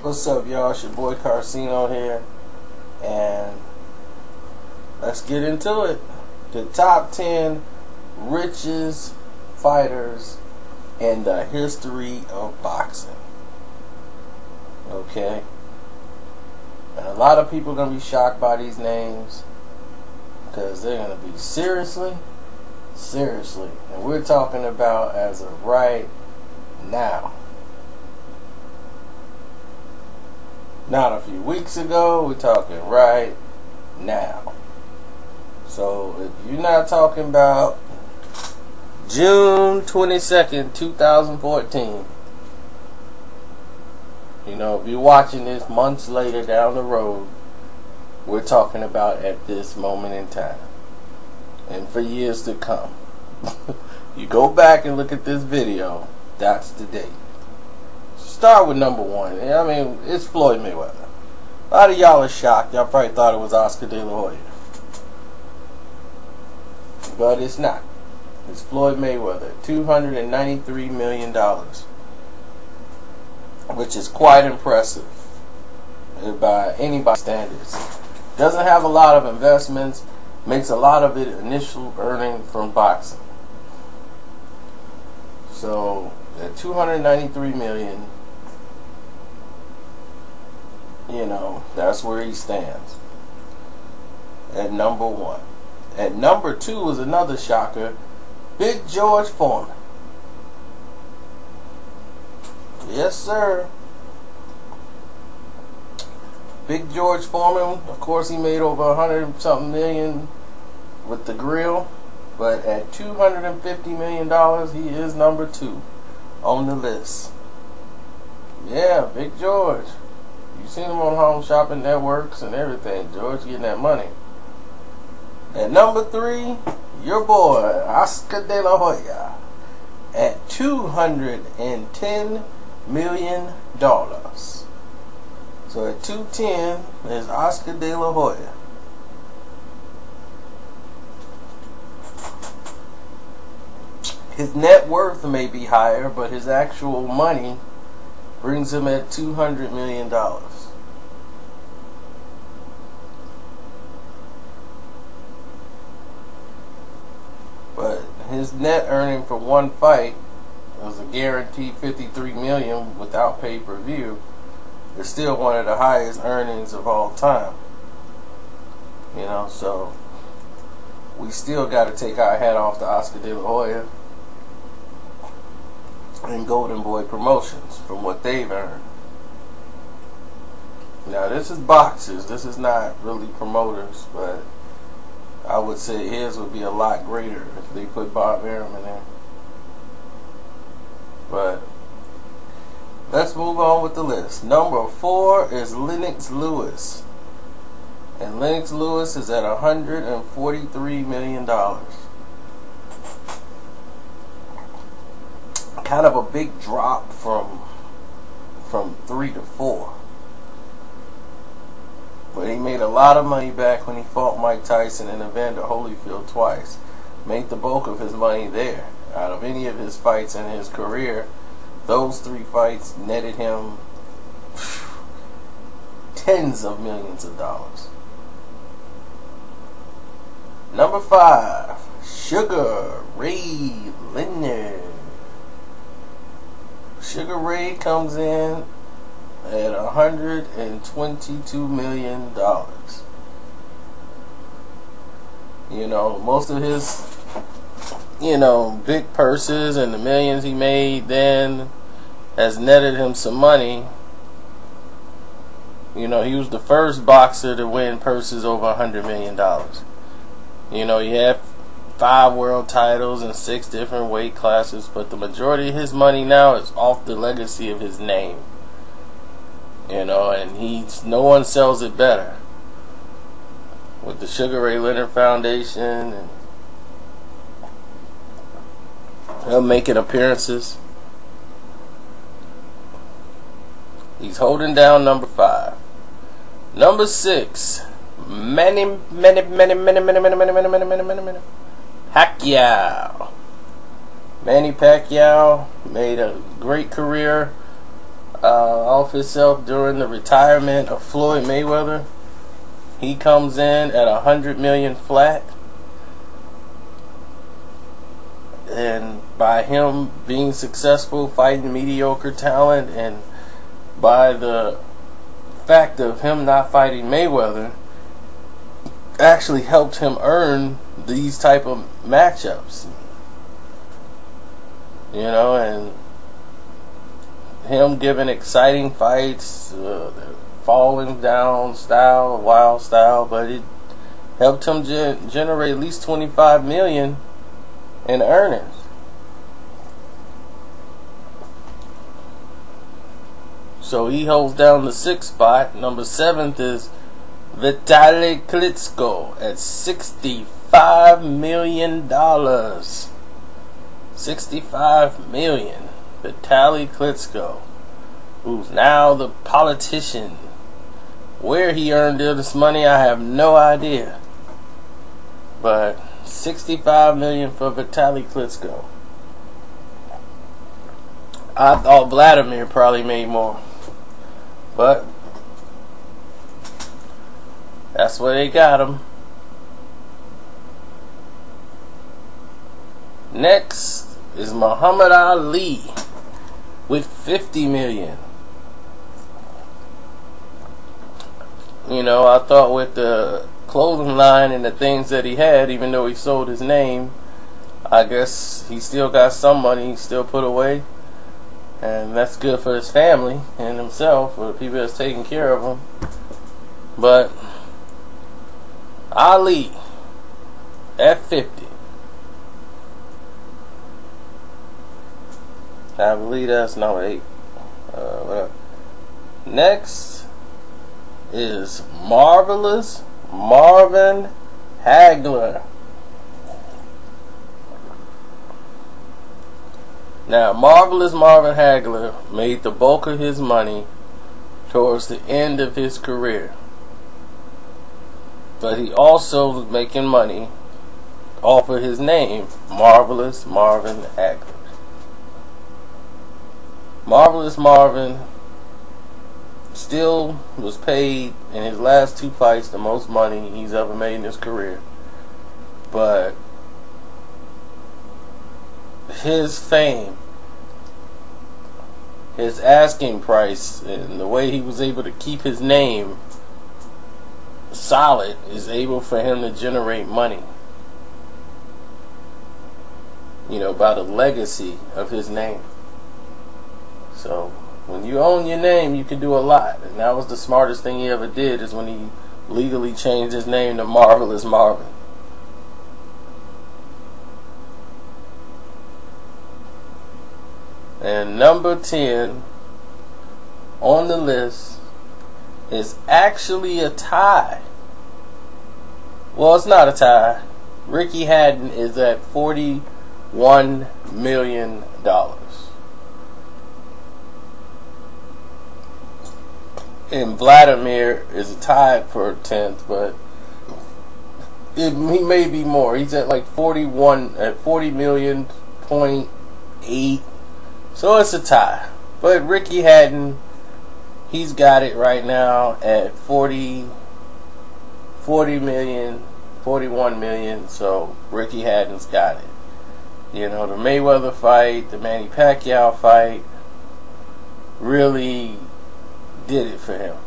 What's up, y'all? It's your boy Carcino here, and let's get into it. The top 10 richest fighters in the history of boxing. Okay? And a lot of people are going to be shocked by these names because they're going to be seriously. And we're talking about as of right now. Not a few weeks ago, we're talking right now. So if you're not talking about June 22nd, 2014, if you're watching this months later down the road, we're talking about at this moment in time. And for years to come. You go back and look at this video, that's the date. Start with number one. I mean, it's Floyd Mayweather. A lot of y'all are shocked. Y'all probably thought it was Oscar De La Hoya. But it's not. It's Floyd Mayweather. $293 million. Which is quite impressive by anybody's standards. Doesn't have a lot of investments. Makes a lot of it initial earning from boxing. So, at $293 million, that's where he stands. At number one. At number two is another shocker, Big George Foreman. Yes, sir. Big George Foreman, of course, he made over 100-something million with the grill. But at $250 million, he is number two on the list. Yeah, Big George. You've seen him on Home Shopping Networks and everything. George getting that money. At number three, your boy, Oscar De La Hoya. At $210 million. So at 210 is Oscar De La Hoya. His net worth may be higher, but his actual money brings him at $200 million. But his net earning for one fight was a guaranteed $53 million without pay-per-view. It's still one of the highest earnings of all time. So we still got to take our hat off to Oscar De La Hoya and Golden Boy Promotions from what they've earned. Now this is boxers, this is not really promoters, but I would say his would be a lot greater if they put Bob Arum in there. But let's move on with the list. Number 4 is Lennox Lewis. And Lennox Lewis is at $143 million. Kind of a big drop from 3 to 4. But he made a lot of money back when he fought Mike Tyson and Evander Holyfield twice. Made the bulk of his money there. Out of any of his fights in his career, those 3 fights netted him tens of millions of dollars. Number 5, Sugar Ray Leonard. Sugar Ray comes in at $122 million. Most of his, big purses and the millions he made then has netted him some money. He was the first boxer to win purses over $100 million. He had 5 world titles in 6 different weight classes, but the majority of his money now is off the legacy of his name. And no one sells it better. With the Sugar Ray Leonard Foundation and him making appearances. He's holding down number 5. Number 6, Manny Pacquiao. Manny Pacquiao made a great career off himself during the retirement of Floyd Mayweather. He comes in at $100 million flat, and by him being successful fighting mediocre talent, and by the fact of him not fighting Mayweather, actually helped him earn these type of matchups. You know, and him giving exciting fights, falling down style, wild style, but it helped him generate at least $25 million in earnings. So he holds down the 6th spot. Number 7th is Vitaly Klitschko at $65 million. $65 million. Vitaly Klitschko, who's now the politician. Where he earned this money, I have no idea. But $65 million for Vitaly Klitschko. I thought Vladimir probably made more, but that's where they got him. Next is Muhammad Ali with $50 million. You know, I thought with the clothing line and the things that he had, even though he sold his name, I guess he still got some money he still put away, and that's good for his family and himself, for the people that's taking care of him. But Ali at 50. I believe that's number 8. Whatever. Next is Marvelous Marvin Hagler. Now, Marvelous Marvin Hagler made the bulk of his money towards the end of his career, but he also was making money off of his name, Marvelous Marvin Hagler. Marvelous Marvin still was paid in his last 2 fights the most money he's ever made in his career, but his fame, his asking price, and the way he was able to keep his name solid is able for him to generate money, you know, by the legacy of his name. So when you own your name, you can do a lot, and that was the smartest thing he ever did, is when he legally changed his name to Marvelous Marvin. And number 10 on the list is actually a tie. Well, it's not a tie. Ricky Hatton is at $41 million. And Vladimir is tied for 10th, but he may be more. He's at like 41 at 40.8. So it's a tie. But Ricky Hatton, he's got it right now at 40 million, 41 million. So Ricky Hatton's got it. You know, the Mayweather fight, the Manny Pacquiao fight really did it for him.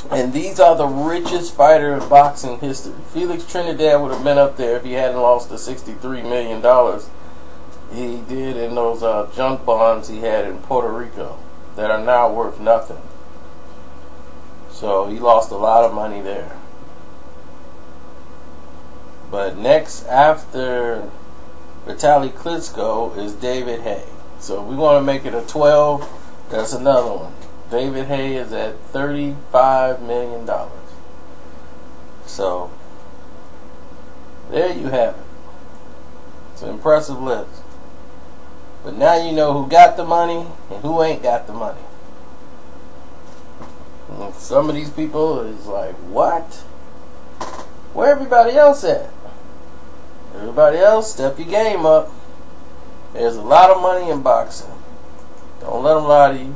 And these are the richest fighter in boxing history. Felix Trinidad would have been up there if he hadn't lost the $63 million he did in those junk bonds he had in Puerto Rico that are now worth nothing. So he lost a lot of money there. But next after Vitaly Klitschko is David Haye. So we want to make it a 12. That's another one. David Haye is at $35 million. So there you have it. It's an impressive list. But now you know who got the money and who ain't got the money. And some of these people is like, what? Where everybody else at? Everybody else, step your game up. There's a lot of money in boxing. Don't let them lie to you.